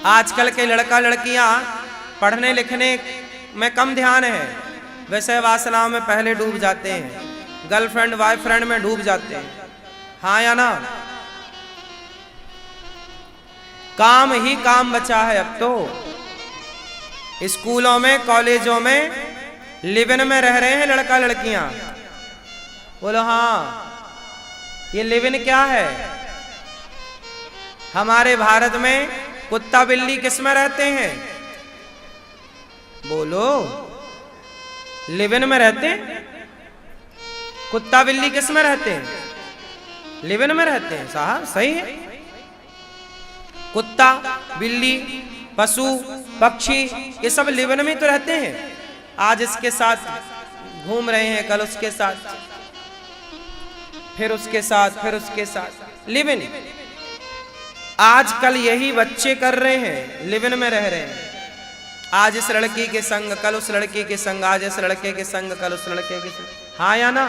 आजकल के लड़का लड़कियां पढ़ने लिखने में कम ध्यान है, विषय वासनाओं में पहले डूब जाते हैं, गर्लफ्रेंड बॉयफ्रेंड में डूब जाते हैं। हाँ या ना? काम ही काम बचा है अब तो। स्कूलों में कॉलेजों में लिव इन में रह रहे हैं लड़का लड़कियां। बोलो हाँ, ये लिव इन क्या है? हमारे भारत में कुत्ता बिल्ली किस में रहते हैं? बोलो, लिव इन में रहते हैं। कुत्ता बिल्ली किस में रहते हैं? लिव इन में रहते हैं। साहब सही है। कुत्ता बिल्ली पशु पक्षी ये सब लिव इन में तो रहते हैं। आज इसके साथ घूम रहे हैं, कल उसके साथ, फिर उसके साथ, फिर उसके साथ, लिव इन। आजकल यही बच्चे कर रहे हैं, लिव इन में रह रहे हैं। आज इस लड़की के संग, कल उस लड़की के संग, आज इस लड़के के संग, कल उस लड़के के संग। हाँ या ना?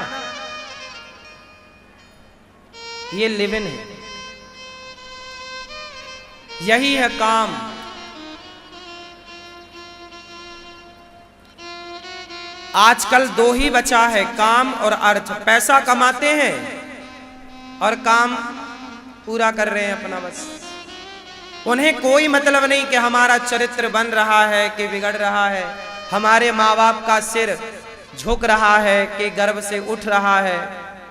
ये लिव इन है। यही है काम। आजकल दो ही बचा है, काम और अर्थ। पैसा कमाते हैं और काम पूरा कर रहे हैं अपना बस। उन्हें कोई मतलब नहीं कि हमारा चरित्र बन रहा है कि बिगड़ रहा है, हमारे माँ बाप का सिर झुक रहा है कि गर्व से उठ रहा है,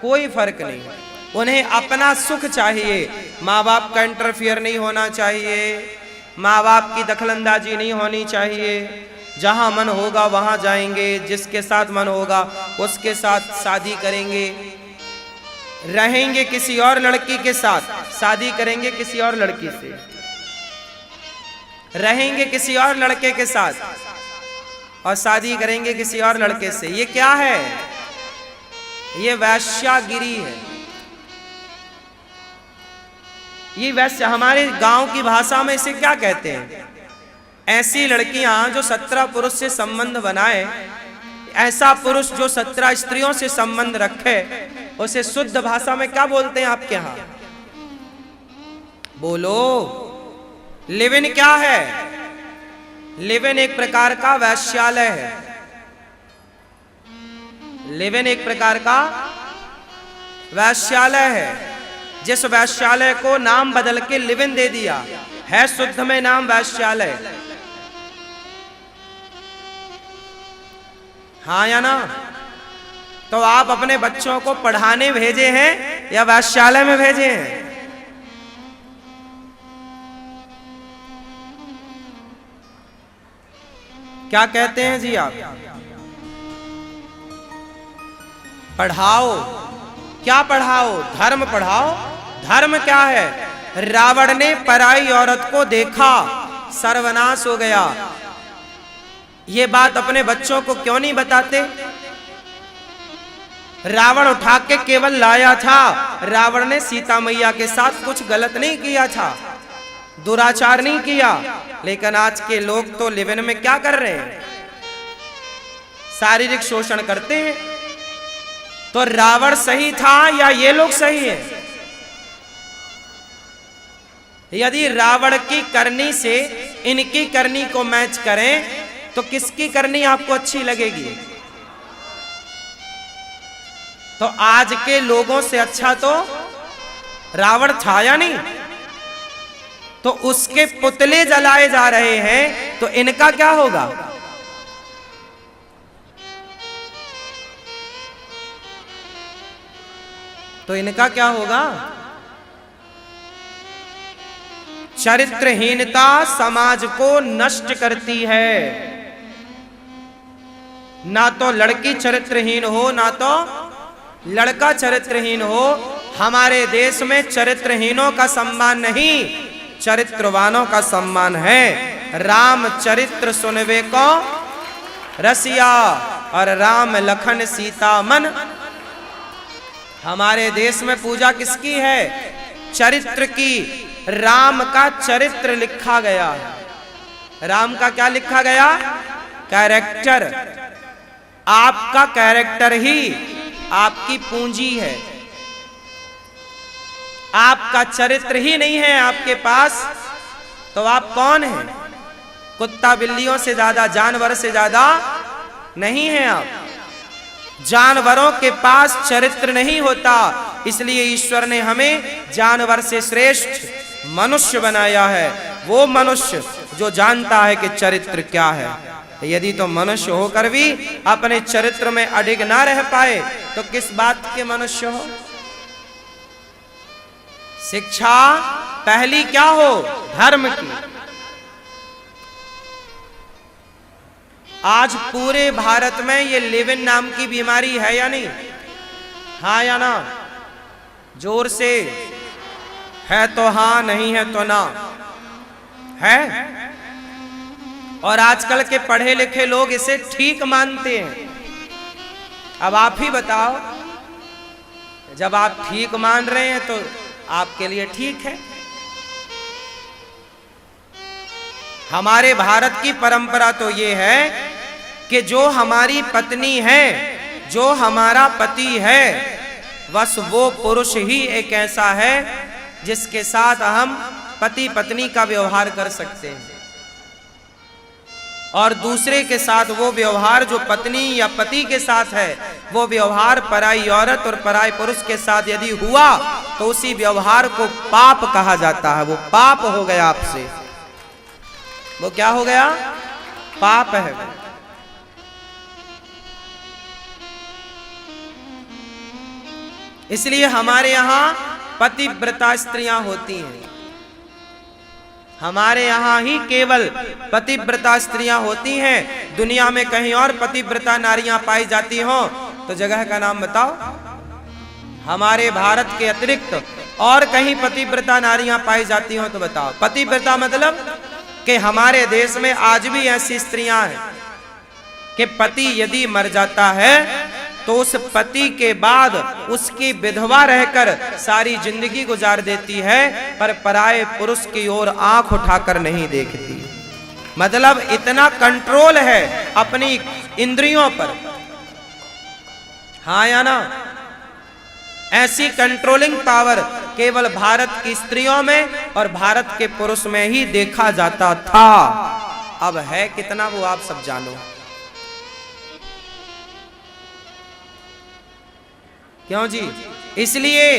कोई फर्क नहीं। उन्हें अपना सुख चाहिए, माँ बाप का इंटरफियर नहीं होना चाहिए, माँ बाप की दखलंदाजी नहीं होनी चाहिए। जहाँ मन होगा वहाँ जाएंगे, जिसके साथ मन होगा उसके साथ शादी करेंगे, रहेंगे किसी और लड़की के साथ, शादी करेंगे किसी और लड़की से, रहेंगे किसी और लड़के के साथ और शादी करेंगे किसी और लड़के से। ये क्या है? ये वैश्यागिरी है। ये वैश्य, हमारे गांव की भाषा में इसे क्या कहते हैं? ऐसी लड़कियां जो 17 पुरुष से संबंध बनाए, ऐसा पुरुष जो 17 स्त्रियों से संबंध रखे, उसे शुद्ध भाषा में क्या बोलते हैं आपके यहां? बोलो, लिव इन क्या है? लिव इन एक प्रकार का वैश्यालय है। लिव इन एक प्रकार का वैश्यालय है। जिस वैश्यालय को नाम बदल के लिव इन दे दिया है, शुद्ध में नाम वैश्यालय। हाँ या ना? तो आप अपने बच्चों को पढ़ाने भेजे हैं या वैश्यालय में भेजे हैं? क्या कहते हैं जी आप? पढ़ाओ। क्या पढ़ाओ? धर्म पढ़ाओ। धर्म क्या है? रावण ने पराई औरत को देखा, सर्वनाश हो गया। ये बात अपने बच्चों को क्यों नहीं बताते? रावण उठा के केवल लाया था। रावण ने सीता मैया के साथ कुछ गलत नहीं किया था, दुराचार नहीं किया। लेकिन आज के लोग तो लिव इन में क्या कर रहे हैं? शारीरिक शोषण करते हैं। तो रावण सही था या ये लोग सही हैं? यदि रावण की करनी से इनकी करनी को मैच करें तो किसकी करनी आपको अच्छी लगेगी? तो आज के लोगों से अच्छा तो रावण था या नहीं? तो उसके पुतले जलाए जा रहे हैं, तो इनका क्या होगा? तो इनका क्या होगा? चरित्रहीनता समाज को नष्ट करती है। ना तो लड़की चरित्रहीन हो, ना तो लड़का चरित्रहीन हो। हमारे देश में चरित्रहीनों का सम्मान नहीं, चरित्रवानों का सम्मान है। राम चरित्र सुनवे को रसिया और राम लखन सीता मन। हमारे देश में पूजा किसकी है? चरित्र की। राम का चरित्र लिखा गया है। राम का क्या लिखा गया? कैरेक्टर। आपका कैरेक्टर ही आपकी पूंजी है। आपका चरित्र ही नहीं है आपके पास, तो आप कौन हैं? कुत्ता बिल्लियों से ज्यादा, जानवर से ज्यादा नहीं हैं आप। जानवरों के पास चरित्र नहीं होता, इसलिए ईश्वर ने हमें जानवर से श्रेष्ठ मनुष्य बनाया है। वो मनुष्य जो जानता है कि चरित्र क्या है। यदि तो मनुष्य होकर भी अपने चरित्र में अडिग ना रह पाए तो किस बात के मनुष्य हो। शिक्षा पहली क्या हो? धर्म की। आज पूरे भारत में ये लेविन नाम की बीमारी है या नहीं? हाँ या ना? जोर से। है तो हाँ, नहीं है तो ना। है। और आजकल के पढ़े लिखे लोग इसे ठीक मानते हैं। अब आप ही बताओ, जब आप ठीक मान रहे हैं तो आपके लिए ठीक है। हमारे भारत की परंपरा तो ये है कि जो हमारी पत्नी है, जो हमारा पति है, बस वो पुरुष ही एक ऐसा है जिसके साथ हम पति पत्नी का व्यवहार कर सकते हैं। और दूसरे के साथ वो व्यवहार जो पत्नी या पति के साथ है, वो व्यवहार पराई औरत और पराई पुरुष के साथ यदि हुआ तो उसी व्यवहार को पाप कहा जाता है। वो पाप हो गया आपसे। वो क्या हो गया? पाप है। इसलिए हमारे यहां पतिव्रता स्त्रियां होती हैं। हमारे यहां ही केवल पतिव्रता स्त्रियां होती हैं। दुनिया में कहीं और पतिव्रता नारियां पाई जाती हो तो जगह का नाम बताओ। हमारे भारत के अतिरिक्त और कहीं पतिव्रता नारियां पाई जाती हो तो बताओ। पतिव्रता मतलब कि हमारे देश में आज भी ऐसी स्त्रियां हैं कि पति यदि मर जाता है तो उस पति के बाद उसकी विधवा रहकर सारी जिंदगी गुजार देती है, पर पराये पुरुष की ओर आंख उठाकर नहीं देखती। मतलब इतना कंट्रोल है अपनी इंद्रियों पर। हाँ या ना? ऐसी कंट्रोलिंग पावर केवल भारत की स्त्रियों में और भारत के पुरुष में ही देखा जाता था। अब है कितना वो आप सब जानो। क्यों जी? इसलिए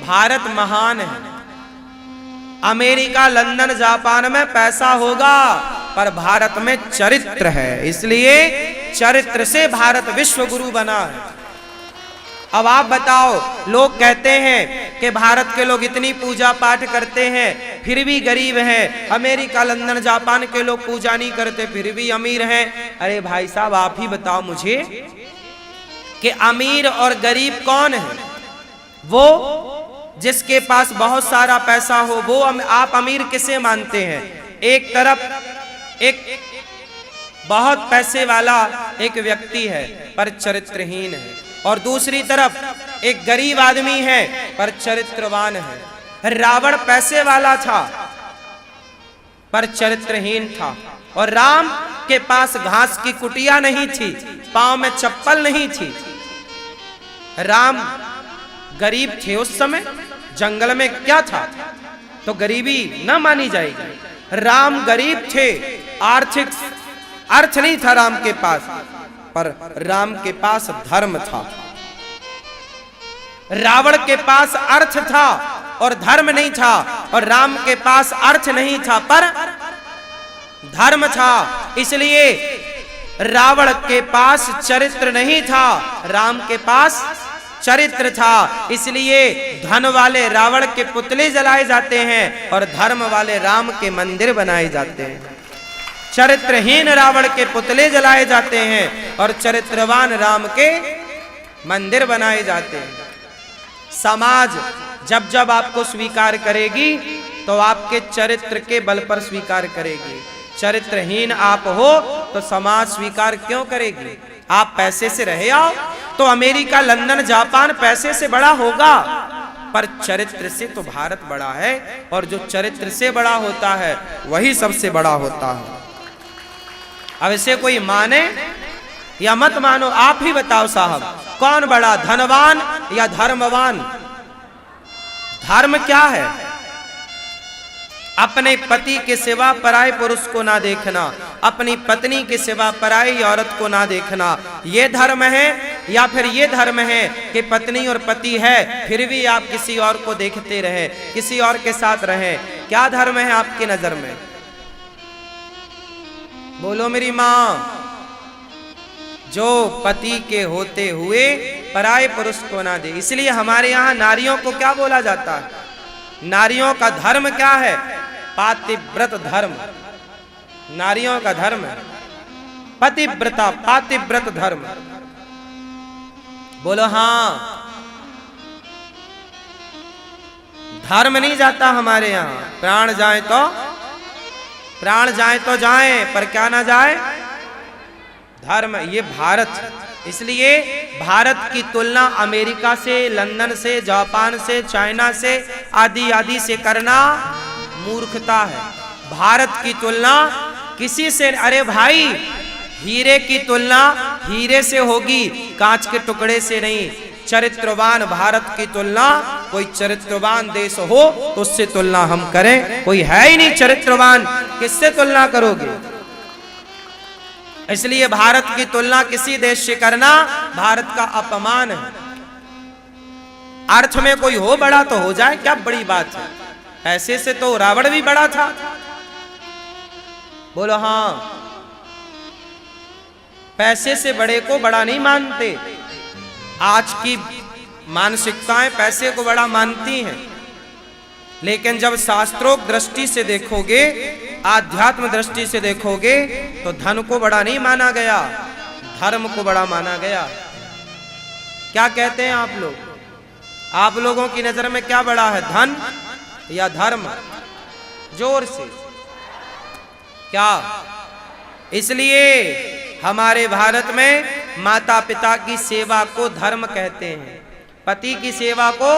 भारत महान है। अमेरिका, लंदन, जापान में पैसा होगा पर भारत में चरित्र है। इसलिए चरित्र से भारत विश्व गुरु बना है। अब आप बताओ, लोग कहते हैं कि भारत के लोग इतनी पूजा पाठ करते हैं फिर भी गरीब हैं। अमेरिका, लंदन, जापान के लोग पूजा नहीं करते फिर भी अमीर हैं। अरे भाई साहब, आप ही बताओ मुझे कि अमीर और गरीब कौन है? वो जिसके पास बहुत सारा पैसा हो वो आप अमीर किसे मानते हैं? एक तरफ एक बहुत पैसे वाला एक व्यक्ति है पर चरित्रहीन है, और दूसरी तरफ एक गरीब आदमी है पर चरित्रवान है। रावण पैसे वाला था पर चरित्रहीन था, और राम के पास घास की कुटिया नहीं थी, पांव में चप्पल नहीं थी। राम गरीब थे उस समय। जंगल में क्या था तो गरीबी न मानी जाएगी। राम गरीब थे, आर्थिक अर्थ नहीं था राम के पास, पर राम के पास धर्म था। रावण के पास अर्थ था और धर्म नहीं था, और राम के पास अर्थ नहीं था पर धर्म था। इसलिए रावण के पास चरित्र नहीं था, राम के पास चरित्र था। इसलिए धन वाले रावण के पुतले जलाए जाते हैं और धर्म वाले राम के मंदिर बनाए जाते हैं। चरित्रहीन रावण के पुतले जलाए जाते हैं और चरित्रवान राम के मंदिर बनाए जाते हैं। समाज जब जब आपको स्वीकार करेगी तो आपके चरित्र के बल पर स्वीकार करेगी। चरित्रहीन आप हो तो समाज स्वीकार क्यों करेगी? आप पैसे से रहे आओ तो अमेरिका, लंदन, जापान पैसे से बड़ा होगा, पर चरित्र से तो भारत बड़ा है, और जो चरित्र से बड़ा होता है वही सबसे बड़ा होता है। अब इसे कोई माने या मत मानो, आप ही बताओ साहब, कौन बड़ा, धनवान या धर्मवान? धर्म क्या है? अपने पति के सिवा पराये पुरुष को ना देखना, अपनी पत्नी के सिवा पराई औरत को ना देखना, ये धर्म है? या फिर ये धर्म है कि पत्नी और पति है फिर भी आप किसी और को देखते रहे, किसी और के साथ रहे? क्या धर्म है आपकी नजर में? बोलो मेरी माँ। जो पति के होते हुए पराये पुरुष को ना दे। इसलिए हमारे यहाँ नारियों को क्या बोला जाता है? नारियों का धर्म क्या है? पातिव्रत धर्म। नारियों का धर्म है पतिव्रता, पातिव्रत धर्म। बोलो हाँ। धर्म नहीं जाता हमारे यहाँ। प्राण जाए तो जाए, पर क्या ना जाए? धर्म। ये भारत। इसलिए भारत की तुलना अमेरिका से, लंदन से, जापान से, चाइना से आदि आदि से करना मूर्खता है। भारत की तुलना किसी से, अरे भाई हीरे की तुलना हीरे से होगी, कांच के टुकड़े से नहीं। चरित्रवान भारत की तुलना कोई चरित्रवान देश हो तो उससे तुलना हम करें। कोई है ही नहीं चरित्रवान, किससे तुलना करोगे? इसलिए भारत की तुलना किसी देश से करना भारत का अपमान है। अर्थ में कोई हो बड़ा तो हो जाए, क्या बड़ी बात है? ऐसे से तो रावण भी बड़ा था। बोलो हाँ। पैसे से बड़े को बड़ा नहीं मानते। आज की मानसिकताएं पैसे को बड़ा मानती हैं, लेकिन जब शास्त्रोक्त दृष्टि से देखोगे, आध्यात्म दृष्टि से देखोगे तो धन को बड़ा नहीं माना गया, धर्म को बड़ा माना गया। क्या कहते हैं आप लोग? आप लोगों की नजर में क्या बड़ा है, धन या धर्म? जोर से क्या? इसलिए हमारे भारत में माता पिता की सेवा को धर्म कहते हैं, पति की सेवा को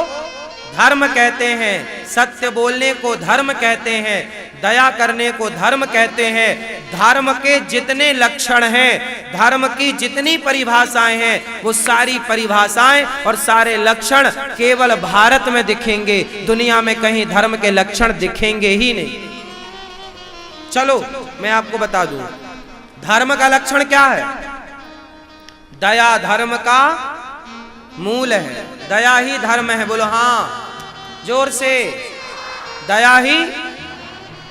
धर्म कहते हैं, सत्य बोलने को धर्म कहते हैं, दया करने को धर्म कहते हैं। धर्म के जितने लक्षण हैं, धर्म की जितनी परिभाषाएं हैं, वो सारी परिभाषाएं और सारे लक्षण केवल भारत में दिखेंगे, दुनिया में कहीं धर्म के लक्षण दिखेंगे ही नहीं। चलो मैं आपको बता दूं, धर्म का लक्षण क्या है? दया धर्म का मूल है, दया ही धर्म है। बोलो हाँ जोर से। दया ही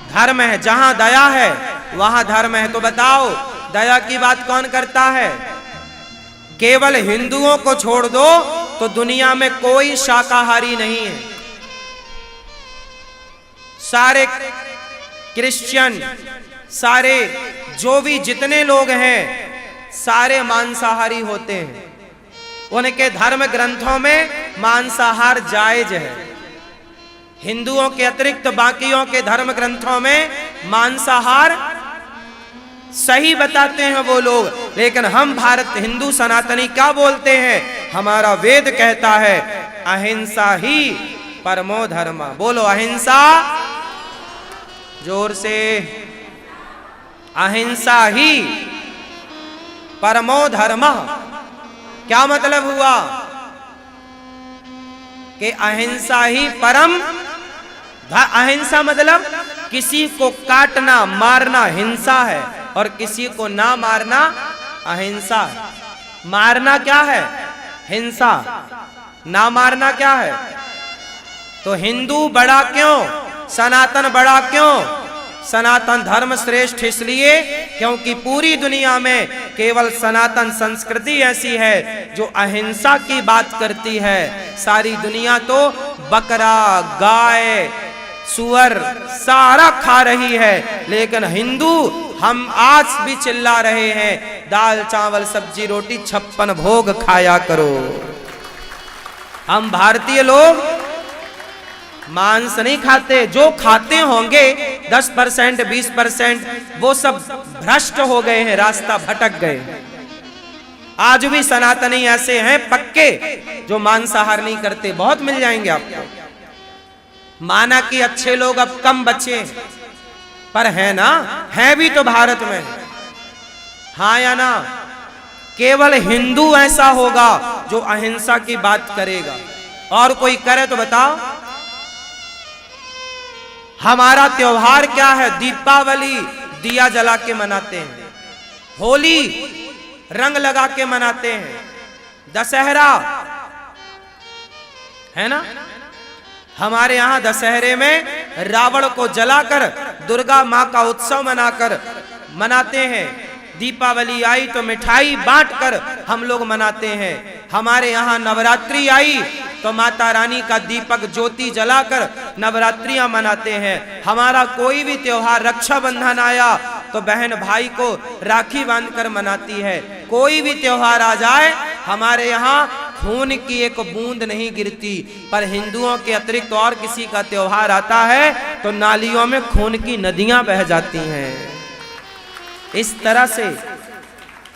धर्म है। जहां दया है वहां धर्म है। तो बताओ दया की बात कौन करता है? केवल हिंदुओं को छोड़ दो तो दुनिया में कोई शाकाहारी नहीं है। सारे क्रिश्चियन, सारे जो भी जितने लोग हैं, सारे मांसाहारी होते हैं। उनके धर्म ग्रंथों में मांसाहार जायज है। हिंदुओं के अतिरिक्त बाकियों के धर्म ग्रंथों में मांसाहार सही बताते हैं वो लोग। लेकिन हम भारत हिंदू सनातनी क्या बोलते हैं? हमारा वेद कहता है अहिंसा ही परमो धर्म। बोलो अहिंसा जोर से। अहिंसा ही परमो धर्म। क्या मतलब हुआ? कि अहिंसा ही परम। अहिंसा मतलब किसी को काटना मारना हिंसा है, और किसी को ना मारना अहिंसा है। मारना क्या है? हिंसा। ना मारना क्या है? तो हिंदू बड़ा क्यों? सनातन बड़ा क्यों? सनातन धर्म श्रेष्ठ इसलिए क्योंकि पूरी दुनिया में केवल सनातन संस्कृति ऐसी है जो अहिंसा की बात करती है। सारी दुनिया तो बकरा, गाय, सुअर सारा खा रही है, लेकिन हिंदू हम आज भी चिल्ला रहे हैं दाल चावल सब्जी रोटी 56 भोग खाया करो। हम भारतीय लोग मांस नहीं खाते। जो खाते होंगे 10%, 20%, वो सब भ्रष्ट हो गए हैं, रास्ता भटक गए। आज भी सनातनी ऐसे हैं पक्के जो मांसाहार नहीं करते, बहुत मिल जाएंगे आपको। माना कि अच्छे लोग अब कम बचे, पर है ना, है भी तो भारत में। हाँ या ना? केवल हिंदू ऐसा होगा जो अहिंसा की बात करेगा, और कोई करे तो बताओ। हमारा त्योहार क्या है? दीपावली दिया जला के मनाते हैं, होली रंग लगा के मनाते हैं, दशहरा है ना। हमारे यहां दशहरे में रावण को जलाकर दुर्गा मां का उत्सव मनाते हैं। दीपावली आई तो मिठाई बांटकर हम लोग मनाते हैं। हमारे यहाँ नवरात्रि आई तो माता रानी का दीपक ज्योति जलाकर नवरात्रियां मनाते हैं। हमारा कोई भी त्योहार, रक्षाबंधन आया तो बहन भाई को राखी बांधकर मनाती है। कोई भी त्योहार आ जाए हमारे यहाँ खून की एक बूंद नहीं गिरती। पर हिंदुओं के अतिरिक्त और किसी का त्योहार आता है तो नालियों में खून की नदियां बह जाती हैं। इस तरह से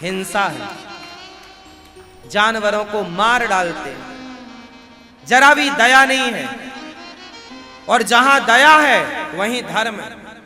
हिंसा है, जानवरों को मार डालते हैं, जरा भी दया नहीं है। और जहां दया है वहीं धर्म है।